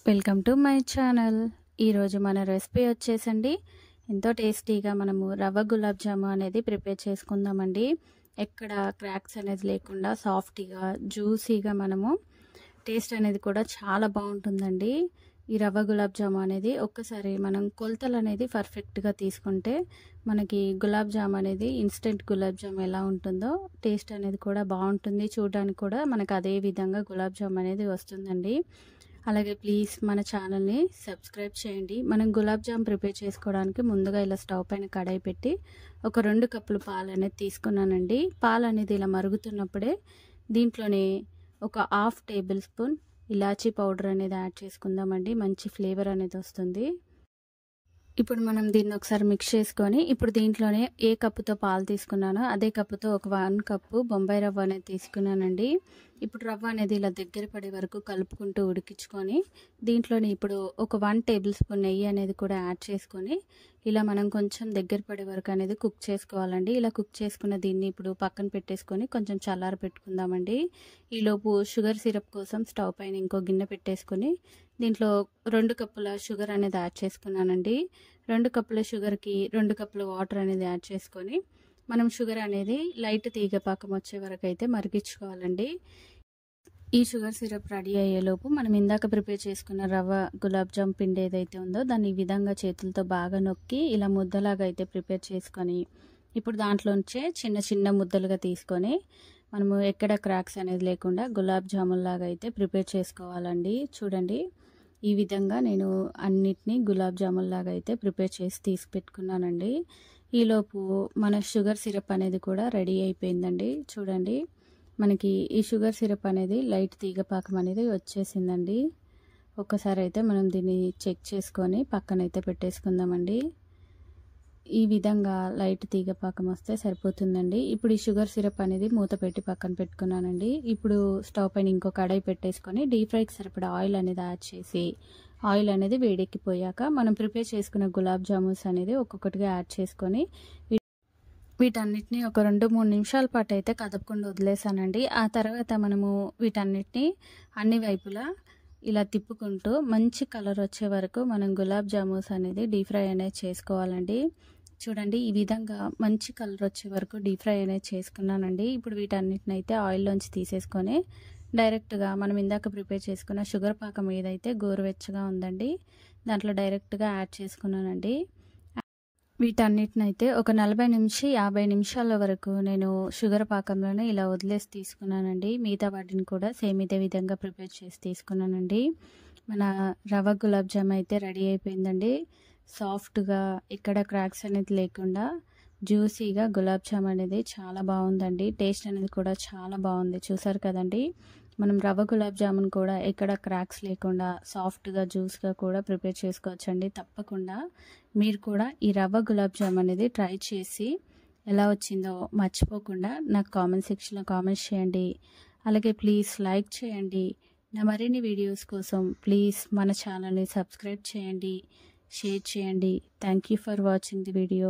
Welcome to my channel. ఈరోజు మన recipe వచ్చేసండి ఎంతో టేస్టీగా మనము రవ్వ గులాబ్ జాము అనేది ప్రిపేర్ చేసుకుందామండి. ఎక్కడ క్రాక్స్ అనేది లేకుండా సాఫ్టీగా జ్యూసీగా మనము టేస్ట్ అనేది కూడా చాలా బాగుంటుందండి. ఈ రవ్వ గులాబ్ జాము అనేది ఒక్కసారి మనం కొలతలు అనేది పర్ఫెక్ట్గా తీసుకుంటే మనకి గులాబ్ జామ్ అనేది ఇన్స్టెంట్ గులాబ్ జామ్ ఎలా ఉంటుందో టేస్ట్ అనేది కూడా బాగుంటుంది. చూడడానికి కూడా మనకు అదే విధంగా గులాబ్ జామ్ అనేది వస్తుందండి. అలాగే ప్లీజ్ మన ఛానల్ని సబ్స్క్రైబ్ చేయండి. మనం గులాబ్ జామ్ ప్రిపేర్ చేసుకోవడానికి ముందుగా ఇలా స్టవ్ పైన కడాయి పెట్టి ఒక 2 కప్పులు పాలు అనేది తీసుకున్నానండి. పాలు అనేది ఇలా మరుగుతున్నప్పుడే దీంట్లోనే ఒక 1/2 టేబుల్ స్పూన్ ఇలాచీ పౌడర్ అనేది యాడ్ చేసుకుందామండి. మంచి ఫ్లేవర్ అనేది వస్తుంది. ఇప్పుడు మనం దీన్ని ఒకసారి మిక్స్ చేసుకొని ఇప్పుడు దీంట్లోనే ఏ కప్పుతో పాలు తీసుకున్నానో అదే కప్పుతో ఒక 1 కప్పు బొంబాయి రవ్వ అనేది తీసుకున్నానండి. ఇప్పుడు రవ్వ అనేది ఇలా దగ్గర పడే వరకు కలుపుకుంటూ ఉడికించుకొని దీంట్లోనే ఇప్పుడు ఒక 1 టేబుల్ స్పూన్ నెయ్యి అనేది కూడా యాడ్ చేసుకొని ఇలా మనం కొంచెం దగ్గర పడే వరకు అనేది కుక్ చేసుకోవాలండి. ఇలా కుక్ చేసుకున్న దీన్ని ఇప్పుడు పక్కన పెట్టేసుకొని కొంచెం చల్లార పెట్టుకుందామండి. ఈలోపు షుగర్ సిరప్ కోసం స్టవ్ పైన ఇంకో గిన్నె పెట్టేసుకొని దీంట్లో 2 కప్పుల షుగర్ అనేది యాడ్ చేసుకున్నానండి. 2 కప్పుల షుగర్కి 2 కప్పుల వాటర్ అనేది యాడ్ చేసుకొని మనం షుగర్ అనేది లైట్ తీగ పాకం వచ్చే వరకు అయితే మరిగించుకోవాలండి. ఈ షుగర్ సిరప్ రెడీ అయ్యేలోపు మనం ఇందాక ప్రిపేర్ చేసుకున్న రవ్వ గులాబ్ జామ్ పిండి ఏదైతే ఉందో దాన్ని ఈ విధంగా చేతులతో బాగా నొక్కి ఇలా ముద్దలాగా అయితే ప్రిపేర్ చేసుకొని ఇప్పుడు దాంట్లోంచే చిన్న చిన్న ముద్దలుగా తీసుకొని మనము ఎక్కడ క్రాక్స్ అనేది లేకుండా గులాబ్ జామున్ లాగా అయితే ప్రిపేర్ చేసుకోవాలండి. చూడండి, ఈ విధంగా నేను అన్నిటినీ గులాబ్ జామున్ లాగా అయితే ప్రిపేర్ చేసి తీసి పెట్టుకున్నానండి. ఈలోపు మన షుగర్ సిరప్ అనేది కూడా రెడీ అయిపోయిందండి. చూడండి, మనకి ఈ షుగర్ సిరప్ అనేది లైట్ తీగపాకం అనేది వచ్చేసిందండి. ఒక్కసారి అయితే మనం దీన్ని చెక్ చేసుకొని పక్కనైతే పెట్టేసుకుందామండి. ఈ విధంగా లైట్ తీగపాకం వస్తే సరిపోతుందండి. ఇప్పుడు ఈ షుగర్ సిరప్ అనేది మూత పెట్టి పక్కన పెట్టుకున్నానండి. ఇప్పుడు స్టవ్ పైన ఇంకో కడాయి పెట్టేసుకొని డీప్ ఫ్రైకి సరిపడా ఆయిల్ అనేది యాడ్ చేసి ఆయిల్ అనేది వేడెక్కిపోయాక మనం ప్రిపేర్ చేసుకున్న గులాబ్ జామున్స్ అనేది ఒక్కొక్కటిగా యాడ్ చేసుకొని వీటన్నిటిని ఒక 2-3 నిమిషాల పాటు అయితే కదపకుండా వదిలేసానండి. ఆ తర్వాత మనము వీటన్నిటిని అన్ని వైపులా ఇలా తిప్పుకుంటూ మంచి కలర్ వచ్చే వరకు మనం గులాబ్ జామున్స్ అనేది డీప్ ఫ్రై అనేది చేసుకోవాలండి. చూడండి, ఈ విధంగా మంచి కలర్ వచ్చే వరకు డీప్ ఫ్రై అనేది చేసుకున్నానండి. ఇప్పుడు వీటన్నిటిని అయితే ఆయిల్లోంచి తీసేసుకొని డైరెక్ట్గా మనం ఇందాక ప్రిపేర్ చేసుకున్న షుగర్ పాకం ఏదైతే గోరువెచ్చగా ఉందండి దాంట్లో డైరెక్ట్గా యాడ్ చేసుకున్నానండి. వీటన్నిటిని అయితే ఒక 40-50 నిమిషాల వరకు నేను షుగర్ పాకంలోనే ఇలా వదిలేసి తీసుకున్నానండి. మిగతా వాటిని కూడా సేమ్ ఇదే విధంగా ప్రిపేర్ చేసి తీసుకున్నానండి. మన రవ్వ గులాబ్ జామ్ అయితే రెడీ అయిపోయిందండి. సాఫ్ట్గా ఎక్కడ క్రాక్స్ అనేది లేకుండా జ్యూసీగా గులాబ్ జామ్ అనేది చాలా బాగుందండి. టేస్ట్ అనేది కూడా చాలా బాగుంది. చూసారు కదండి, మనం రవ్వ గులాబ్ జామున్ కూడా ఎక్కడ క్రాక్స్ లేకుండా సాఫ్ట్గా జ్యూస్గా కూడా ప్రిపేర్ చేసుకోవచ్చండి. తప్పకుండా మీరు కూడా ఈ రవ్వ గులాబ్ జామ్ అనేది ట్రై చేసి ఎలా వచ్చిందో మర్చిపోకుండా నాకు కామెంట్ సెక్షన్లో కామెంట్స్ చేయండి. అలాగే ప్లీజ్ లైక్ చేయండి. నా మరిన్ని వీడియోస్ కోసం ప్లీజ్ మన ఛానల్ని సబ్స్క్రైబ్ చేయండి, షేర్ చేయండి. Thank you for watching the video.